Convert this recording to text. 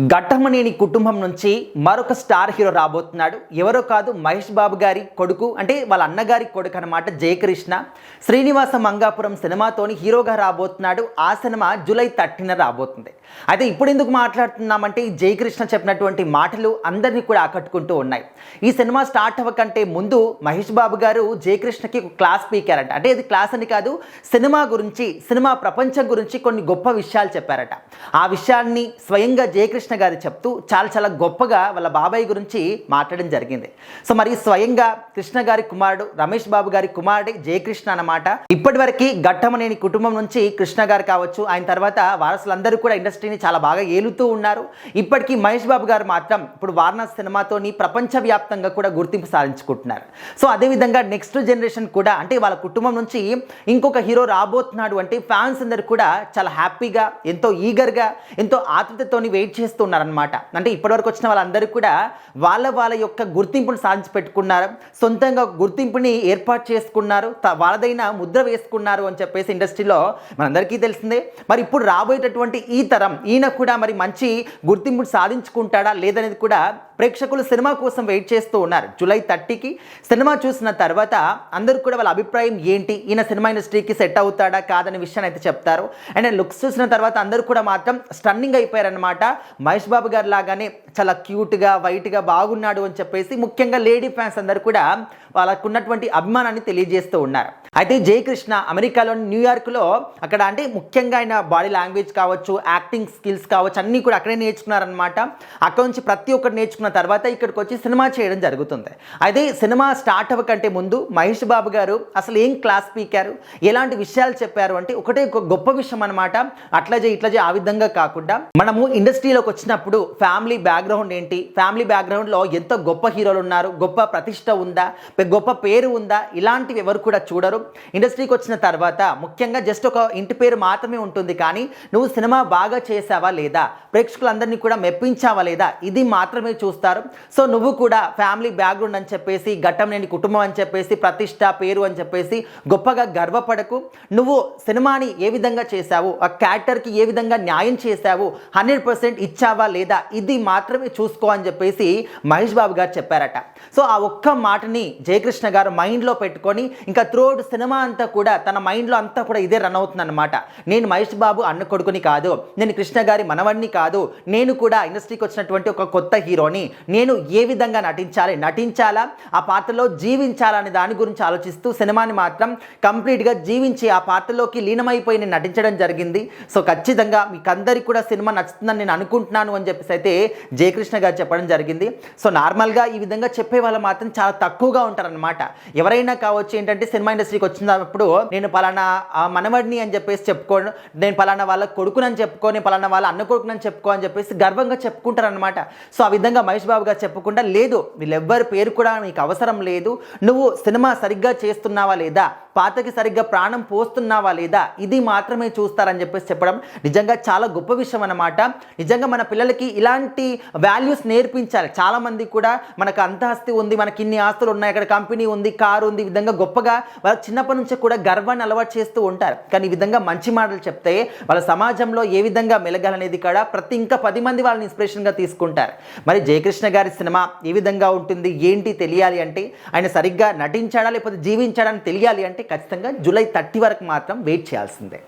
ఘట్టమనేని కుటుంబం నుంచి మరొక స్టార్ హీరో రాబోతున్నాడు. ఎవరో కాదు, మహేష్ బాబు గారి కొడుకు, అంటే వాళ్ళ అన్నగారి కొడుకు అనమాట, జయకృష్ణ. శ్రీనివాస మంగాపురం సినిమాతోని హీరోగా రాబోతున్నాడు. ఆ సినిమా జూలై 30న రాబోతుంది. అయితే ఇప్పుడు ఎందుకు మాట్లాడుతున్నామంటే, ఈ జయకృష్ణ చెప్పినటువంటి మాటలు అందరినీ కూడా ఆకట్టుకుంటూ ఉన్నాయి. ఈ సినిమా స్టార్ట్ అవ్వకంటే ముందు మహేష్ బాబు గారు జయకృష్ణకి ఒక క్లాస్ పీకారట. అంటే ఇది క్లాస్ అని కాదు, సినిమా గురించి, సినిమా ప్రపంచం గురించి కొన్ని గొప్ప విషయాలు చెప్పారట. ఆ విషయాన్ని స్వయంగా జయకృష్ణ గారు చెప్తూ చాలా గొప్పగా వాళ్ళ బాబాయ్ గురించి మాట్లాడడం జరిగింది. సో మరి స్వయంగా కృష్ణ గారి కుమారుడు, రమేష్ బాబు గారి కుమారుడే జయకృష్ణ అన్నమాట. ఇప్పటివరకు ఘట్టమనేని కుటుంబం నుంచి కృష్ణ గారు కావచ్చు, ఆయన తర్వాత వారసులందరూ కూడా ఇండస్ట్రీని చాలా బాగా ఏలుతూ ఉన్నారు. ఇప్పటికీ మహేష్ బాబు గారు మాత్రం ఇప్పుడు వారణాసి సినిమాతోని ప్రపంచవ్యాప్తంగా కూడా గుర్తింపు సాధించుకుంటున్నారు. సో అదేవిధంగా నెక్స్ట్ జనరేషన్ కూడా, అంటే వాళ్ళ కుటుంబం నుంచి ఇంకొక హీరో రాబోతున్నాడు అంటే ఫ్యాన్స్ అందరూ కూడా చాలా హ్యాపీగా, ఎంతో ఈగర్గా, ఎంతో ఆతృతతోని వెయిట్ చేస్తున్నారనమాట. అంటే ఇప్పటివరకు వచ్చిన వాళ్ళందరూ కూడా వాళ్ళ యొక్క గుర్తింపును సాధించి పెట్టుకున్నారు, సొంతంగా గుర్తింపుని ఏర్పాటు చేసుకున్నారు, వాళ్ళదైన ముద్ర వేసుకున్నారు అని చెప్పేసి ఇండస్ట్రీలో మనందరికీ తెలిసిందే. మరి ఇప్పుడు రాబోయేటటువంటి ఈ తరం, ఈయన కూడా మరి మంచి గుర్తింపును సాధించుకుంటాడా లేదనేది కూడా ప్రేక్షకులు సినిమా కోసం వెయిట్ చేస్తూ ఉన్నారు. జూలై 30కి సినిమా చూసిన తర్వాత అందరూ కూడా వాళ్ళ అభిప్రాయం ఏంటి, ఈయన సినిమా ఇండస్ట్రీకి సెట్ అవుతాడా కాదనే విషయాన్ని అయితే చెప్తారు. అండ్ లుక్స్ చూసిన తర్వాత అందరూ కూడా మాత్రం స్టన్నింగ్ అయిపోయారనమాట. మహేష్ బాబు గారు లాగానే చాలా క్యూట్గా, వైట్గా బాగున్నాడు అని చెప్పేసి ముఖ్యంగా లేడీ ఫ్యాన్స్ అందరూ కూడా వాళ్ళకు ఉన్నటువంటి అభిమానాన్ని తెలియజేస్తూ ఉన్నారు. అయితే జయకృష్ణ అమెరికాలోని న్యూయార్క్లో, అక్కడ అంటే ముఖ్యంగా ఆయన బాడీ లాంగ్వేజ్ కావచ్చు, యాక్టింగ్ స్కిల్స్ కావచ్చు, అన్నీ కూడా అక్కడే నేర్చుకున్నారనమాట. అక్కడ నుంచి ప్రతి ఒక్కటి నేర్చుకున్న తర్వాత ఇక్కడికి వచ్చి సినిమా చేయడం జరుగుతుంది. అయితే సినిమా స్టార్ట్ అవ్వకంటే ముందు మహేష్ బాబు గారు అసలు ఏం క్లాస్ పీకారు, ఎలాంటి విషయాలు చెప్పారు అంటే ఒకటే గొప్ప విషయం అనమాట. అట్లా చేయి ఆ విధంగా కాకుండా, మనము ఇండస్ట్రీలోకి వచ్చినప్పుడు ఫ్యామిలీ బ్యాక్గ్రౌండ్ ఏంటి, ఫ్యామిలీ బ్యాక్గ్రౌండ్లో ఎంతో గొప్ప హీరోలు ఉన్నారు, గొప్ప ప్రతిష్ట ఉందా, గొప్ప పేరు ఉందా, ఇలాంటివి ఎవరు కూడా చూడరు. ఇండస్ట్రీకి వచ్చిన తర్వాత ముఖ్యంగా జస్ట్ ఒక ఇంటి పేరు మాత్రమే ఉంటుంది, కానీ నువ్వు సినిమా బాగా చేసావా లేదా, ప్రేక్షకులందరినీ కూడా మెప్పించావా లేదా, ఇది మాత్రమే చూస్తారు. సో నువ్వు కూడా ఫ్యామిలీ బ్యాక్గ్రౌండ్ అని చెప్పేసి, ఘట్టమనేని కుటుంబం అని చెప్పేసి, ప్రతిష్ట, పేరు అని చెప్పేసి గొప్పగా గర్వపడకు. నువ్వు సినిమాని ఏ విధంగా చేశావు, ఆ క్యారెక్టర్కి ఏ విధంగా న్యాయం చేశావు, 100% ఇచ్చావా లేదా, ఇది మాత్రమే చూసుకో అని చెప్పేసి మహేష్ బాబు గారు చెప్పారట. సో ఆ ఒక్క మాటని జయకృష్ణ గారు మైండ్లో పెట్టుకొని ఇంకా త్రూఅవుట్ సినిమా అంతా కూడా తన మైండ్లో అంతా కూడా ఇదే రన్ అవుతుంది అనమాట. నేను మహేష్ బాబు అన్న కొడుకుని కాదు, నేను కృష్ణ గారి మనవడిని కాదు, నేను కూడా ఇండస్ట్రీకి వచ్చినటువంటి ఒక కొత్త హీరోని, నేను ఏ విధంగా నటించాలా, ఆ పాత్రలో జీవించాలా అనే దాని గురించి ఆలోచిస్తూ సినిమాని మాత్రం కంప్లీట్గా జీవించి ఆ పాత్రలోకి లీనమైపోయి నేను నటించడం జరిగింది. సో ఖచ్చితంగా మీకు అందరికీ కూడా సినిమా నచ్చుతుందని నేను అనుకుంటున్నాను అని చెప్పేసి అయితే జయకృష్ణ గారు చెప్పడం జరిగింది. సో నార్మల్గా ఈ విధంగా చెప్పే వాళ్ళు మాత్రం చాలా తక్కువగా ఉంటారనమాట. ఎవరైనా కావచ్చు, ఏంటంటే సినిమా ఇండస్ట్రీకి వచ్చినప్పుడు నేను పలానా మనవడిని అని చెప్పేసి చెప్పుకోను, నేను పలానా వాళ్ళ కొడుకునని చెప్పుకొని, పలానా వాళ్ళ అన్న కొడుకునని చెప్పుకో అని చెప్పేసి గర్వంగా చెప్పుకుంటారనమాట. సో ఆ విధంగా మహేష్ బాబు గారు చెప్పకుండా, లేదు వీళ్ళెవ్వరి పేరు కూడా నీకు అవసరం లేదు, నువ్వు సినిమా సరిగ్గా చేస్తున్నావా లేదా, పాతకి సరిగ్గా ప్రాణం పోస్తున్నావా లేదా, ఇది మాత్రమే చూస్తారని చెప్పేసి చెప్పడం నిజంగా చాలా గొప్ప విషయం అన్నమాట. నిజంగా మన పిల్లలకి ఇలాంటి వాల్యూస్ నేర్పించాలి. చాలామంది కూడా మనకు అంత ఆస్తి ఉంది, మనకి ఇన్ని ఆస్తులు ఉన్నాయి, అక్కడ కంపెనీ ఉంది, కారు ఉంది, ఈ విధంగా గొప్పగా వాళ్ళకి చిన్నప్పటి నుంచి కూడా గర్వాన్ని అలవాటు చేస్తూ ఉంటారు. కానీ ఈ విధంగా మంచి మాటలు చెప్తే వాళ్ళ సమాజంలో ఏ విధంగా మెలగాలనేది కూడా ఇంకా 10 మంది వాళ్ళని ఇన్స్పిరేషన్గా తీసుకుంటారు. మరి జయకృష్ణ గారి సినిమా ఏ విధంగా ఉంటుంది ఏంటి తెలియాలి అంటే, ఆయన సరిగ్గా నటించాడా లేకపోతే జీవించాడా అని తెలియాలి అంటే ఖచ్చితంగా జూలై 30 వరకు మాత్రం వెయిట్ చేయాల్సిందే.